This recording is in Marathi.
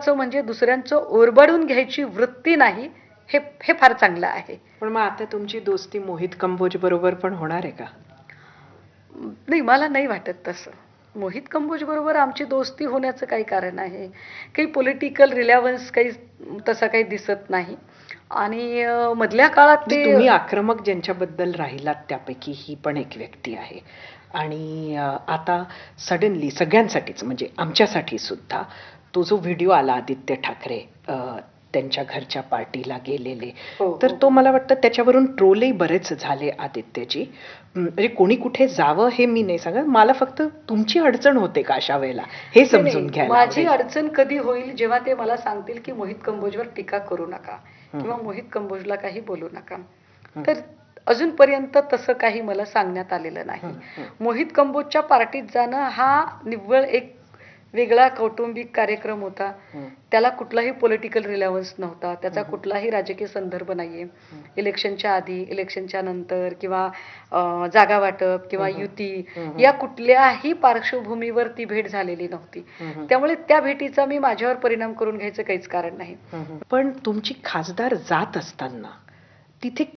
महत्वाचं म्हणजे दुसऱ्यांचं ओरबाडून घ्यायची वृत्ती नाही, हे हे फार चांगलं आहे. पण मग आता तुमची दोस्ती मोहित कंबोज बरोबर पण होणार आहे का? नाही, मला नाही वाटत तसं. मोहित कंबोज बरोबर आमची दोस्ती होण्याचं काही कारण आहे, काही पॉलिटिकल रिलेव्हन्स काही तसा काही दिसत नाही. आणि मधल्या काळात म्हणजे ते तुम्ही आक्रमक ज्यांच्याबद्दल राहिलात त्यापैकी ही पण एक व्यक्ती आहे. आणि आता सडनली सगळ्यांसाठीच म्हणजे आमच्यासाठी सुद्धा तो जो व्हिडिओ आला आदित्य ठाकरे त्यांच्या घरच्या पार्टीला गेलेले, हो, तर हो. तो मला वाटतं त्याच्यावरून ट्रोलही बरेच झाले आदित्यजी. म्हणजे कोणी कुठे जावं हे मी नाही सांगत, मला फक्त तुमची अडचण होते का अशा वेळेला हे नाही, समजून नाही, घ्यायला माझी आवडेल. अडचण कधी होईल जेव्हा ते मला सांगतील की मोहित कंबोजवर टीका करू नका किंवा मोहित कंबोजला काही बोलू नका. तर अजूनपर्यंत तसं काही मला सांगण्यात आलेलं नाही. मोहित कंबोजच्या पार्टीत जाणं हा निव्वळ एक वेगळा कौटुंबिक कार्यक्रम होता. त्याला कुठलाही पॉलिटिकल रिलेव्हन्स नव्हता, त्याचा कुठलाही राजकीय संदर्भ नाहीये. इलेक्शनच्या आधी, इलेक्शनच्या नंतर किंवा जागा वाटप किंवा युती या कुठल्याही पार्श्वभूमीवर ती भेट झालेली नव्हती. त्यामुळे त्या भेटीचा मी माझ्यावर परिणाम करून घ्यायचं काहीच कारण नाही. पण तुमची खासदार जात असताना तिथे